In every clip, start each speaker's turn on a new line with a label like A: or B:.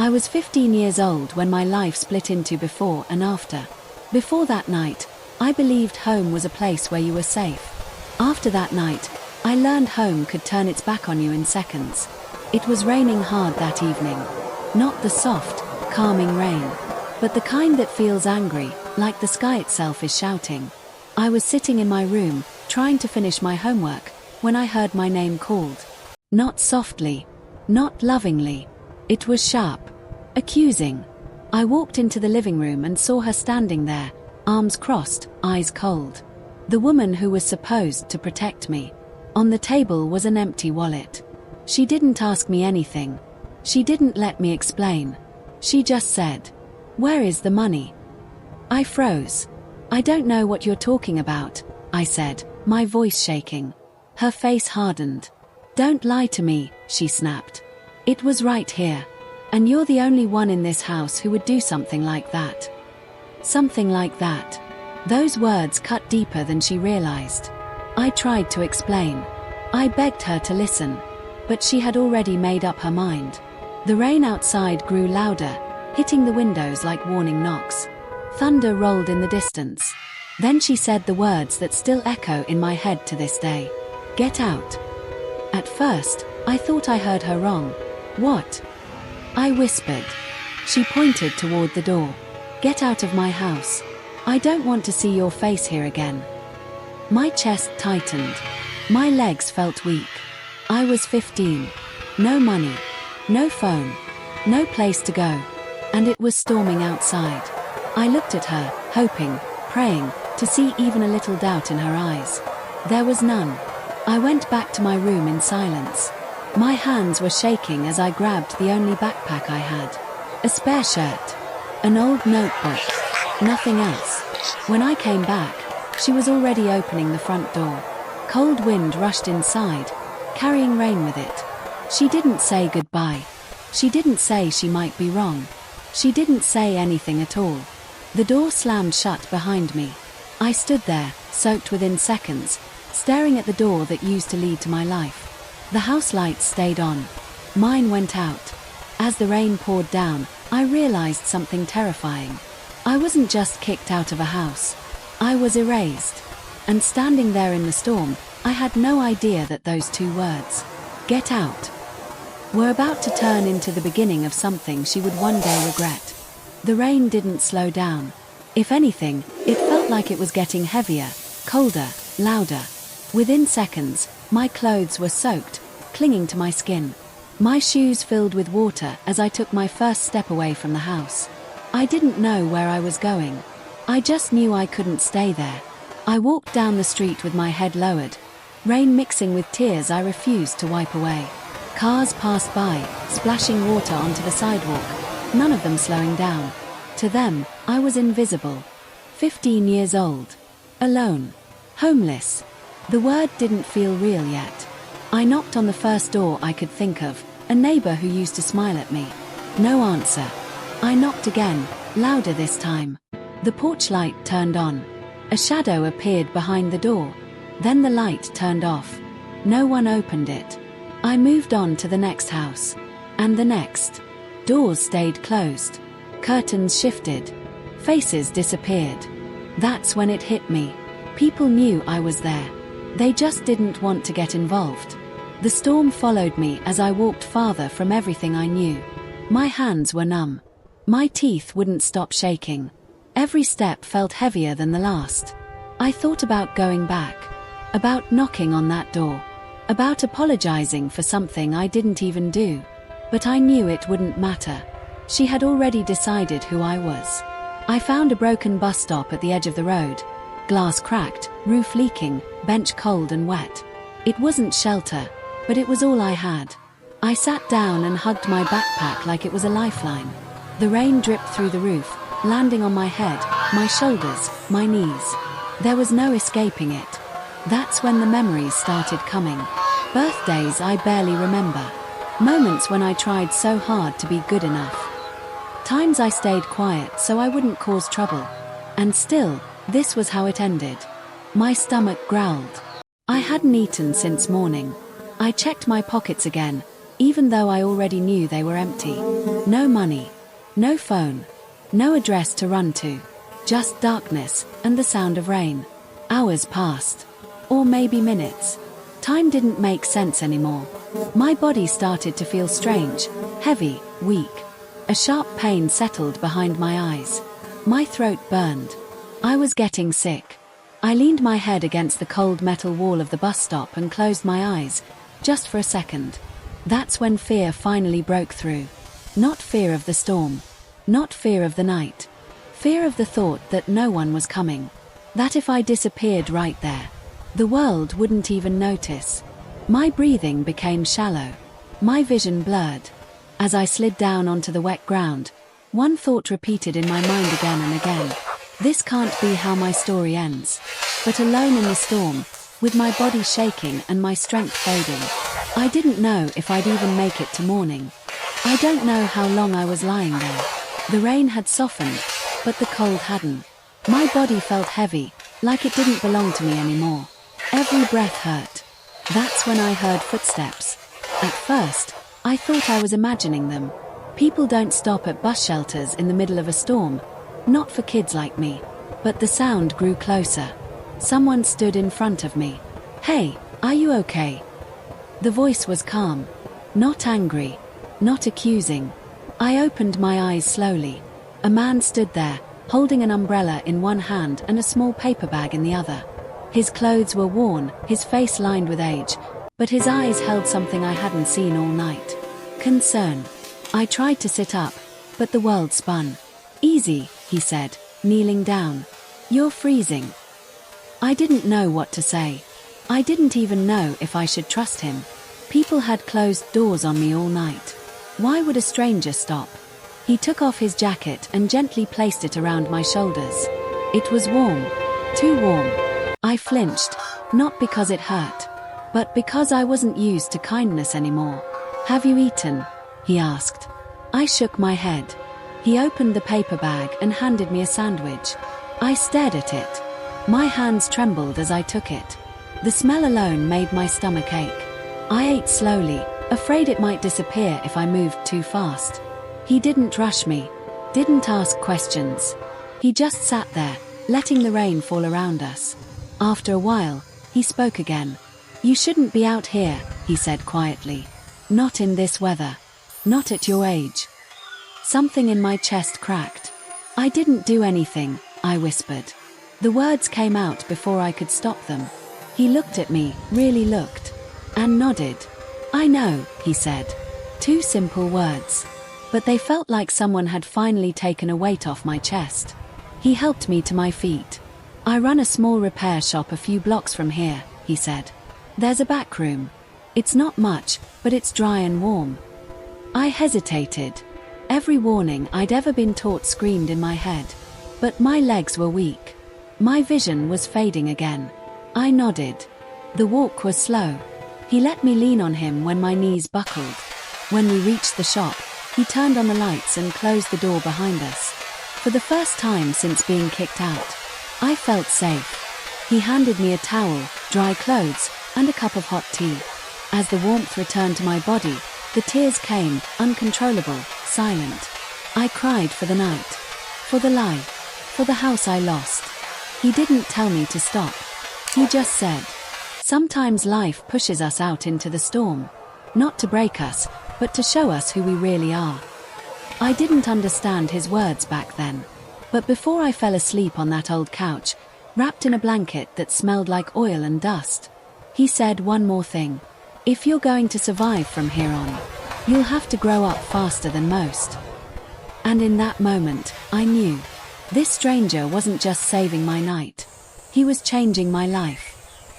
A: I was 15 years old when my life split into before and after. Before that night, I believed home was a place where you were safe. After that night, I learned home could turn its back on you in seconds. It was raining hard that evening. Not the soft, calming rain, but the kind that feels angry, like the sky itself is shouting. I was sitting in my room, trying to finish my homework, when I heard my name called. Not softly, not lovingly. It was sharp, accusing. I walked into the living room and saw her standing there, arms crossed, eyes cold. The woman who was supposed to protect me. On the table was an empty wallet. She didn't ask me anything. She didn't let me explain. She just said, "Where is the money?" I froze. "I don't know what you're talking about," I said, my voice shaking. Her face hardened. "Don't lie to me," she snapped. "It was right here. And you're the only one in this house who would do something like that." Something like that. Those words cut deeper than she realized. I tried to explain. I begged her to listen. But she had already made up her mind. The rain outside grew louder, hitting the windows like warning knocks. Thunder rolled in the distance. Then she said the words that still echo in my head to this day. "Get out." At first, I thought I heard her wrong. "What?" I whispered. She pointed toward the door. "Get out of my house. I don't want to see your face here again." My chest tightened. My legs felt weak. I was 15. No money. No phone. No place to go. And it was storming outside. I looked at her, hoping, praying, to see even a little doubt in her eyes. There was none. I went back to my room in silence. My hands were shaking as I grabbed the only backpack I had. A spare shirt. An old notebook. Nothing else. When I came back, she was already opening the front door. Cold wind rushed inside, carrying rain with it. She didn't say goodbye. She didn't say she might be wrong. She didn't say anything at all. The door slammed shut behind me. I stood there, soaked within seconds, staring at the door that used to lead to my life. The house lights stayed on. Mine went out. As the rain poured down, I realized something terrifying. I wasn't just kicked out of a house. I was erased. And standing there in the storm, I had no idea that those two words, "Get out," were about to turn into the beginning of something she would one day regret. The rain didn't slow down. If anything, it felt like it was getting heavier, colder, louder. Within seconds, my clothes were soaked, clinging to my skin. My shoes filled with water as I took my first step away from the house. I didn't know where I was going. I just knew I couldn't stay there. I walked down the street with my head lowered, rain mixing with tears I refused to wipe away. Cars passed by, splashing water onto the sidewalk, none of them slowing down. To them, I was invisible. 15 years old. Alone. Homeless. The word didn't feel real yet. I knocked on the first door I could think of, a neighbor who used to smile at me. No answer. I knocked again, louder this time. The porch light turned on. A shadow appeared behind the door. Then the light turned off. No one opened it. I moved on to the next house. And the next. Doors stayed closed. Curtains shifted. Faces disappeared. That's when it hit me. People knew I was there. They just didn't want to get involved. The storm followed me as I walked farther from everything I knew. My hands were numb. My teeth wouldn't stop shaking. Every step felt heavier than the last. I thought about going back. About knocking on that door. About apologizing for something I didn't even do. But I knew it wouldn't matter. She had already decided who I was. I found a broken bus stop at the edge of the road. Glass cracked, roof leaking, bench cold and wet. It wasn't shelter, but it was all I had. I sat down and hugged my backpack like it was a lifeline. The rain dripped through the roof, landing on my head, my shoulders, my knees. There was no escaping it. That's when the memories started coming. Birthdays I barely remember. Moments when I tried so hard to be good enough. Times I stayed quiet so I wouldn't cause trouble. And still, this was how it ended. My stomach growled. I hadn't eaten since morning. I checked my pockets again. even though I already knew they were empty. No money, no phone, no address to run to, just darkness and the sound of rain. Hours passed, or maybe minutes. Time didn't make sense anymore. My body started to feel strange, heavy, weak. A sharp pain settled behind my eyes. My throat burned. I was getting sick. I leaned my head against the cold metal wall of the bus stop and closed my eyes, just for a second. That's when fear finally broke through. Not fear of the storm. Not fear of the night. Fear of the thought that no one was coming. That if I disappeared right there, the world wouldn't even notice. My breathing became shallow. My vision blurred. As I slid down onto the wet ground, one thought repeated in my mind again and again. This can't be how my story ends. But alone in the storm, with my body shaking and my strength fading, I didn't know if I'd even make it to morning. I don't know how long I was lying there. The rain had softened, but the cold hadn't. My body felt heavy, like it didn't belong to me anymore. Every breath hurt. That's when I heard footsteps. At first, I thought I was imagining them. People don't stop at bus shelters in the middle of a storm. Not for kids like me. But the sound grew closer. Someone stood in front of me. "Hey, are you okay?" The voice was calm. Not angry. Not accusing. I opened my eyes slowly. A man stood there, holding an umbrella in one hand and a small paper bag in the other. His clothes were worn, his face lined with age, but his eyes held something I hadn't seen all night. Concern. I tried to sit up, but the world spun. "Easy," he said, kneeling down. "You're freezing." I didn't know what to say. I didn't even know if I should trust him. People had closed doors on me all night. Why would a stranger stop? He took off his jacket and gently placed it around my shoulders. It was warm. Too warm. I flinched, not because it hurt, but because I wasn't used to kindness anymore. "Have you eaten?" he asked. I shook my head. He opened the paper bag and handed me a sandwich. I stared at it. My hands trembled as I took it. The smell alone made my stomach ache. I ate slowly, afraid it might disappear if I moved too fast. He didn't rush me, didn't ask questions. He just sat there, letting the rain fall around us. After a while, he spoke again. "You shouldn't be out here," he said quietly. "Not in this weather. Not at your age." Something in my chest cracked. "I didn't do anything," I whispered. The words came out before I could stop them. He looked at me, really looked, and nodded. "I know," he said. Two simple words. But they felt like someone had finally taken a weight off my chest. He helped me to my feet. "I run a small repair shop a few blocks from here," he said. "There's a back room. It's not much, but it's dry and warm." I hesitated. Every warning I'd ever been taught screamed in my head. But my legs were weak. My vision was fading again. I nodded. The walk was slow. He let me lean on him when my knees buckled. When we reached the shop, he turned on the lights and closed the door behind us. For the first time since being kicked out, I felt safe. He handed me a towel, dry clothes, and a cup of hot tea. As the warmth returned to my body, the tears came, uncontrollable, silent. I cried for the night, for the lie, for the house I lost. He didn't tell me to stop. He just said, "Sometimes life pushes us out into the storm. Not to break us, but to show us who we really are." I didn't understand his words back then. But before I fell asleep on that old couch, wrapped in a blanket that smelled like oil and dust, he said one more thing. "If you're going to survive from here on, you'll have to grow up faster than most." And in that moment, I knew. This stranger wasn't just saving my night. He was changing my life.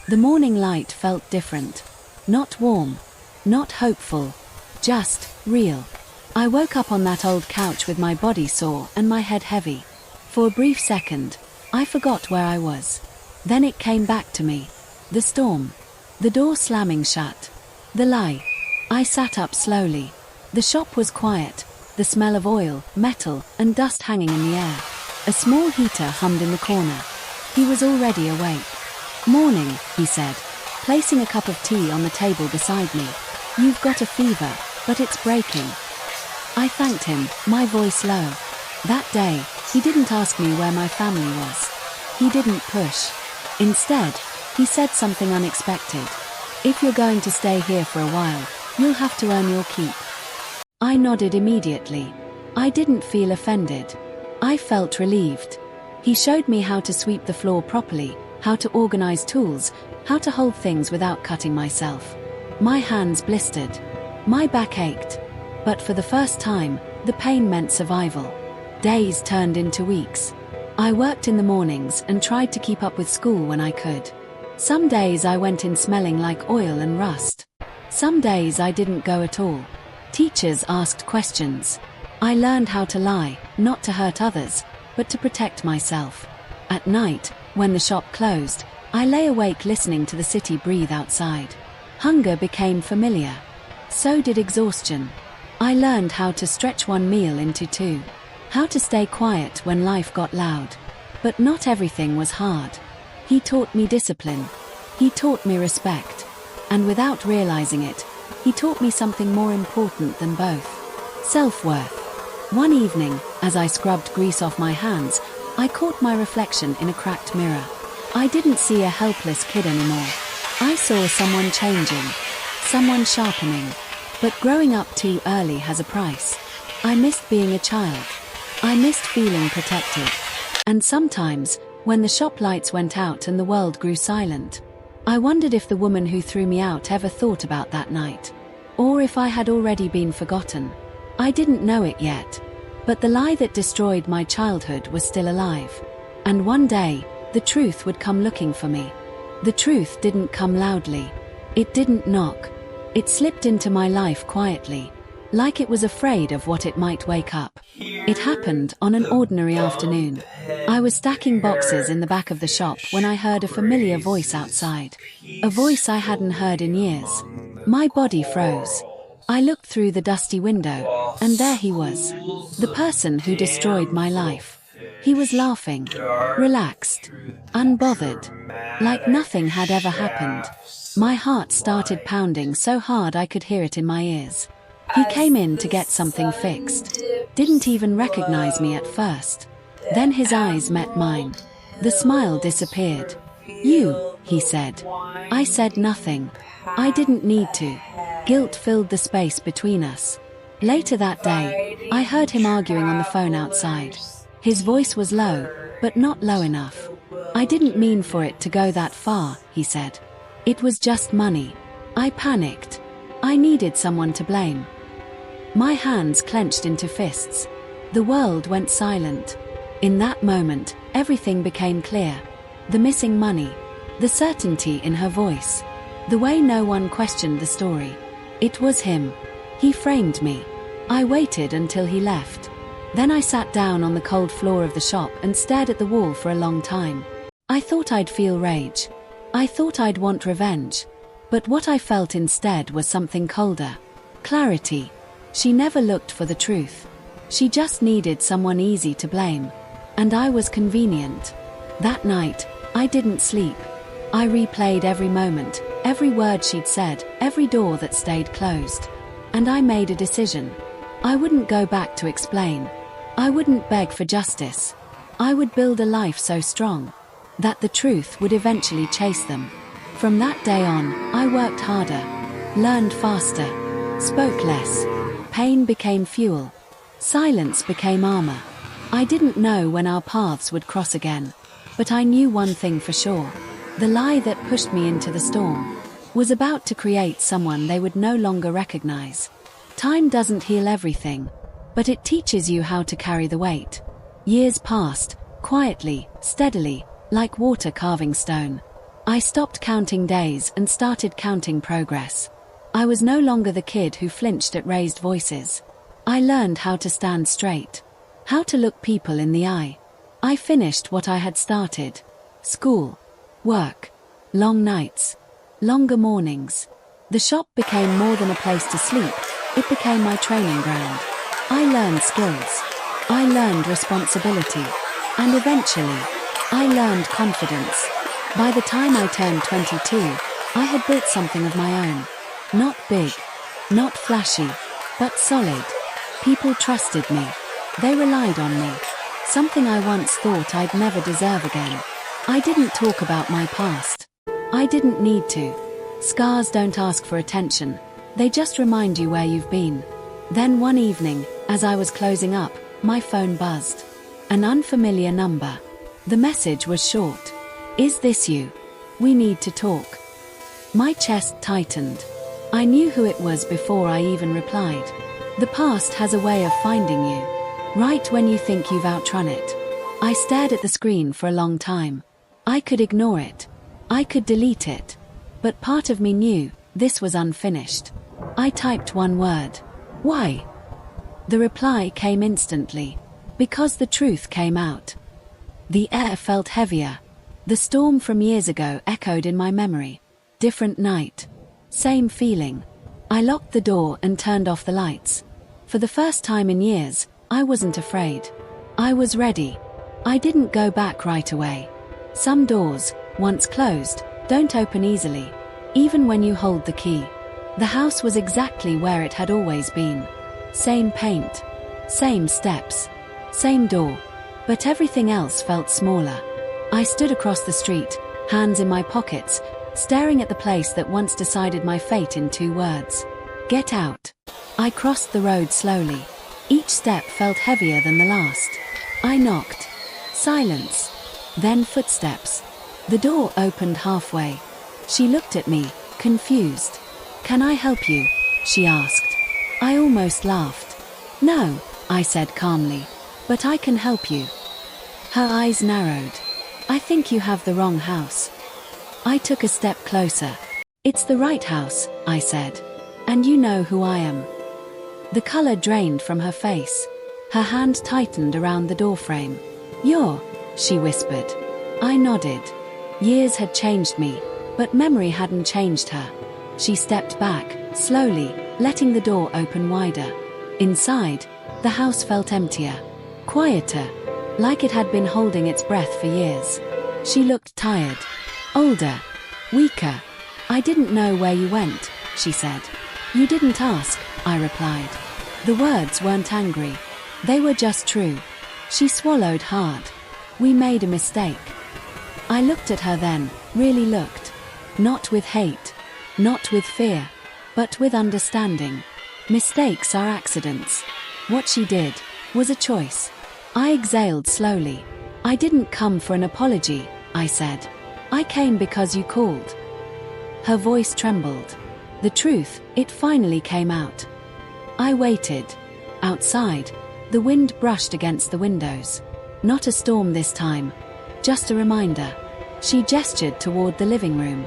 A: The morning light felt different. Not warm. Not hopeful. Just real. I woke up on that old couch with my body sore and my head heavy. For a brief second, I forgot where I was. Then it came back to me. The storm. The door slamming shut. The lie. I sat up slowly. The shop was quiet. The smell of oil, metal, and dust hanging in the air. A small heater hummed in the corner. He was already awake. "Morning," he said, placing a cup of tea on the table beside me. "You've got a fever." but it's breaking." I thanked him, my voice low. That day, he didn't ask me where my family was. He didn't push. Instead, he said something unexpected. "If you're going to stay here for a while, you'll have to earn your keep." I nodded immediately. I didn't feel offended. I felt relieved. He showed me how to sweep the floor properly, how to organize tools, how to hold things without cutting myself. My hands blistered. My back ached. But for the first time, the pain meant survival. Days turned into weeks. I worked in the mornings and tried to keep up with school when I could. Some days I went in smelling like oil and rust. Some days I didn't go at all. Teachers asked questions. I learned how to lie, not to hurt others, but to protect myself. At night, when the shop closed, I lay awake listening to the city breathe outside. Hunger became familiar. So did exhaustion. I learned how to stretch one meal into two. How to stay quiet when life got loud. But not everything was hard. He taught me discipline. He taught me respect. And without realizing it, he taught me something more important than both. Self-worth. One evening, as I scrubbed grease off my hands, I caught my reflection in a cracked mirror. I didn't see a helpless kid anymore. I saw someone changing. Someone sharpening. But growing up too early has a price. I missed being a child. I missed feeling protected. And sometimes, when the shop lights went out and the world grew silent, I wondered if the woman who threw me out ever thought about that night. Or if I had already been forgotten. I didn't know it yet. But the lie that destroyed my childhood was still alive. And one day, the truth would come looking for me. The truth didn't come loudly. It didn't knock. It slipped into my life quietly, like it was afraid of what it might wake up. It happened on an ordinary afternoon. I was stacking boxes in the back of the shop when I heard a familiar voice outside. A voice I hadn't heard in years. My body froze. I looked through the dusty window, and there he was. The person who destroyed my life. He was laughing, relaxed, unbothered, like nothing had ever happened. My heart started pounding so hard I could hear it in my ears. He came in to get something fixed. Didn't even recognize me at first. Then his eyes met mine. The smile disappeared. "You," he said. I said nothing. I didn't need to. Guilt filled the space between us. Later that day, I heard him arguing on the phone outside. His voice was low, but not low enough. "I didn't mean for it to go that far," he said. "It was just money." I panicked. I needed someone to blame. My hands clenched into fists. The world went silent. In that moment, everything became clear. The missing money. The certainty in her voice. The way no one questioned the story. It was him. He framed me. I waited until he left. Then I sat down on the cold floor of the shop and stared at the wall for a long time. I thought I'd feel rage. I thought I'd want revenge. But what I felt instead was something colder. Clarity. She never looked for the truth. She just needed someone easy to blame. And I was convenient. That night, I didn't sleep. I replayed every moment, every word she'd said, every door that stayed closed. And I made a decision. I wouldn't go back to explain. I wouldn't beg for justice. I would build a life so strong that the truth would eventually chase them. From that day on, I worked harder, learned faster, spoke less. Pain became fuel. Silence became armor. I didn't know when our paths would cross again. But I knew one thing for sure. The lie that pushed me into the storm was about to create someone they would no longer recognize. Time doesn't heal everything, but it teaches you how to carry the weight. Years passed, quietly, steadily, like water carving stone. I stopped counting days and started counting progress. I was no longer the kid who flinched at raised voices. I learned how to stand straight, how to look people in the eye. I finished what I had started. School, work, long nights, longer mornings. The shop became more than a place to sleep. It became my training ground. I learned skills. I learned responsibility. And eventually, I learned confidence. By the time I turned 22, I had built something of my own. Not big, not flashy, but solid. People trusted me. They relied on me. Something I once thought I'd never deserve again. I didn't talk about my past. I didn't need to. Scars don't ask for attention. They just remind you where you've been. Then one evening, as I was closing up, my phone buzzed. An unfamiliar number. The message was short. "Is this you? We need to talk." My chest tightened. I knew who it was before I even replied. The past has a way of finding you, right when you think you've outrun it. I stared at the screen for a long time. I could ignore it. I could delete it. But part of me knew this was unfinished. I typed one word. "Why?" The reply came instantly. Because the truth came out. The air felt heavier. The storm from years ago echoed in my memory. Different night. Same feeling. I locked the door and turned off the lights. For the first time in years, I wasn't afraid. I was ready. I didn't go back right away. Some doors, once closed, don't open easily, even when you hold the key. The house was exactly where it had always been. Same paint. Same steps. Same door. But everything else felt smaller. I stood across the street, hands in my pockets, staring at the place that once decided my fate in 2 words. Get out. I crossed the road slowly. Each step felt heavier than the last. I knocked. Silence. Then footsteps. The door opened halfway. She looked at me, confused. "Can I help you?" she asked. I almost laughed. "No," I said calmly. "But I can help you." Her eyes narrowed. "I think you have the wrong house." I took a step closer. "It's the right house," I said. "And you know who I am." The color drained from her face. Her hand tightened around the doorframe. "You're," she whispered. I nodded. Years had changed me, but memory hadn't changed her. She stepped back, slowly, letting the door open wider. Inside, the house felt emptier, quieter, like it had been holding its breath for years. She looked tired, older, weaker. "I didn't know where you went," she said. "You didn't ask," I replied. The words weren't angry. They were just true. She swallowed hard. "We made a mistake." I looked at her then, really looked. Not with hate, not with fear, but with understanding. Mistakes are accidents. What she did was a choice. I exhaled slowly. "I didn't come for an apology," I said. "I came because you called." Her voice trembled. The truth, it finally came out. I waited. Outside, the wind brushed against the windows. Not a storm this time, just a reminder. She gestured toward the living room.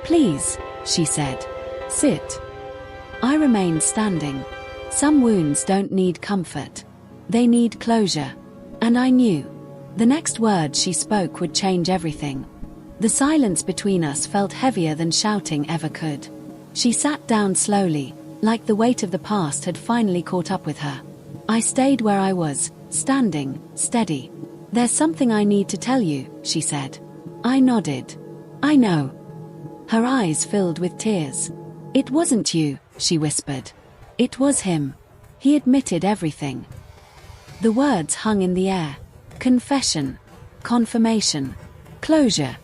A: "Please," she said. "Sit." I remained standing. Some wounds don't need comfort. They need closure. And I knew. The next word she spoke would change everything. The silence between us felt heavier than shouting ever could. She sat down slowly, like the weight of the past had finally caught up with her. I stayed where I was, standing, steady. "There's something I need to tell you," she said. I nodded. "I know." Her eyes filled with tears. "It wasn't you," she whispered. "It was him. He admitted everything." The words hung in the air. Confession. Confirmation. Closure.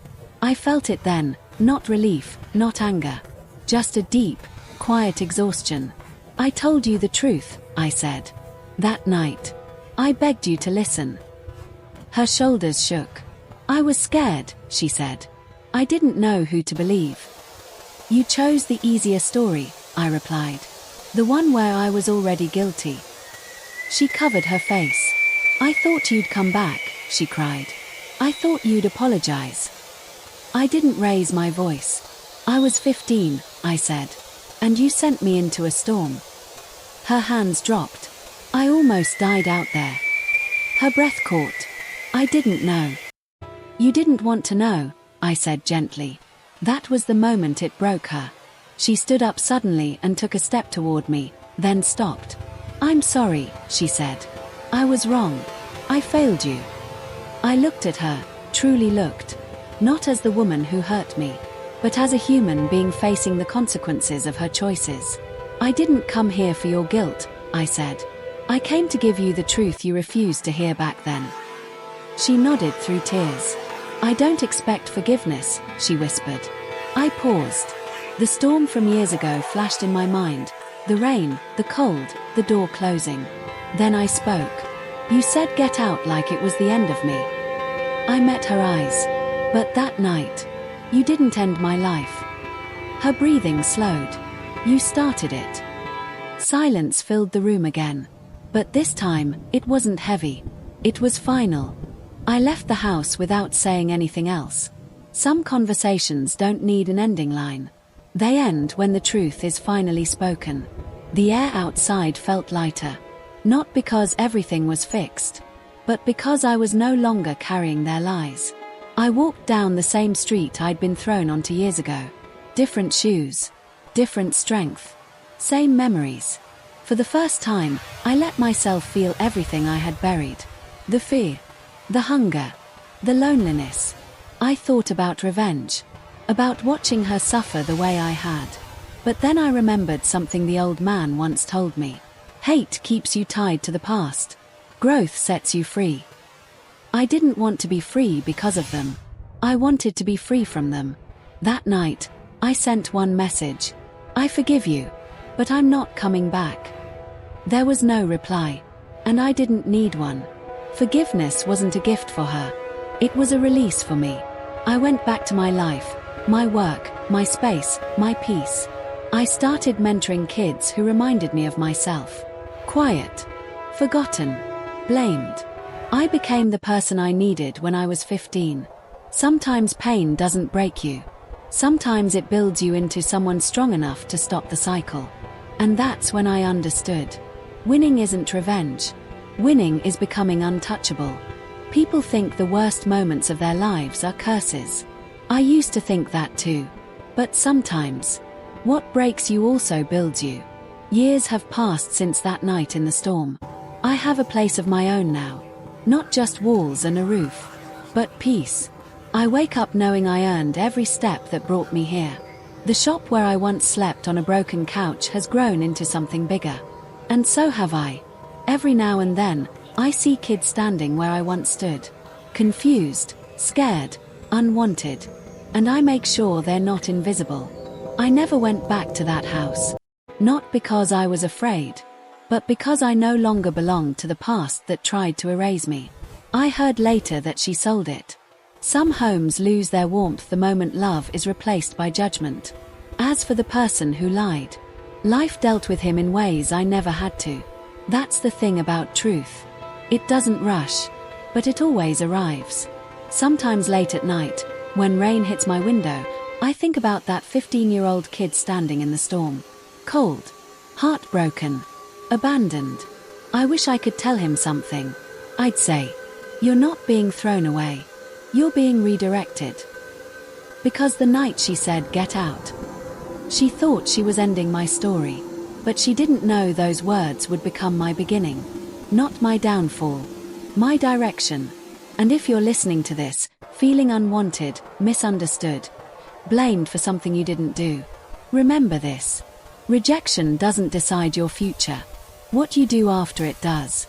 A: I felt it then, not relief, not anger. Just a deep, quiet exhaustion. "I told you the truth," I said. "That night. I begged you to listen." Her shoulders shook. "I was scared," she said. "I didn't know who to believe." "You chose the easier story," I replied. "The one where I was already guilty." She covered her face. "I thought you'd come back," she cried. "I thought you'd apologize." I didn't raise my voice. "I was 15, I said. "And you sent me into a storm." Her hands dropped. I almost died out there. Her breath caught. "I didn't know." "You didn't want to know," I said gently. That was the moment it broke her. She stood up suddenly and took a step toward me, then stopped. "I'm sorry," she said. "I was wrong. I failed you." I looked at her, truly looked. Not as the woman who hurt me, but as a human being facing the consequences of her choices. "I didn't come here for your guilt," I said. I came to give you the truth you refused to hear back then. She nodded through tears. I don't expect forgiveness, she whispered. I paused. The storm from years ago flashed in my mind. The rain, the cold, the door closing. Then I spoke. You said get out like it was the end of me. I met her eyes. But that night, you didn't end my life. Her breathing slowed. You started it. Silence filled the room again. But this time, it wasn't heavy. It was final. I left the house without saying anything else. Some conversations don't need an ending line. They end when the truth is finally spoken. The air outside felt lighter. Not because everything was fixed, but because I was no longer carrying their lies. I walked down the same street I'd been thrown onto years ago. Different shoes. Different strength. Same memories. For the first time, I let myself feel everything I had buried. The fear. The hunger. The loneliness. I thought about revenge. About watching her suffer the way I had. But then I remembered something the old man once told me. Hate keeps you tied to the past. Growth sets you free. I didn't want to be free because of them. I wanted to be free from them. That night, I sent one message. I forgive you, but I'm not coming back. There was no reply, and I didn't need one. Forgiveness wasn't a gift for her. It was a release for me. I went back to my life, my work, my space, my peace. I started mentoring kids who reminded me of myself. Quiet. Forgotten. Blamed. I became the person I needed when I was 15. Sometimes pain doesn't break you. Sometimes it builds you into someone strong enough to stop the cycle. And that's when I understood. Winning isn't revenge. Winning is becoming untouchable. People think the worst moments of their lives are curses. I used to think that too. But sometimes, what breaks you also builds you. Years have passed since that night in the storm. I have a place of my own now. Not just walls and a roof, but peace. I wake up knowing I earned every step that brought me here. The shop where I once slept on a broken couch has grown into something bigger. And so have I. Every now and then, I see kids standing where I once stood. Confused, scared, unwanted. And I make sure they're not invisible. I never went back to that house. Not because I was afraid, but because I no longer belonged to the past that tried to erase me. I heard later that she sold it. Some homes lose their warmth the moment love is replaced by judgment. As for the person who lied, life dealt with him in ways I never had to. That's the thing about truth. It doesn't rush, but it always arrives. Sometimes late at night, when rain hits my window, I think about that 15-year-old kid standing in the storm. Cold. Heartbroken. Abandoned. I wish I could tell him something. I'd say, you're not being thrown away. You're being redirected. Because the night she said get out, she thought she was ending my story. But she didn't know those words would become my beginning. Not my downfall. My direction. And if you're listening to this, feeling unwanted, misunderstood, blamed for something you didn't do, remember this. Rejection doesn't decide your future. What you do after it does.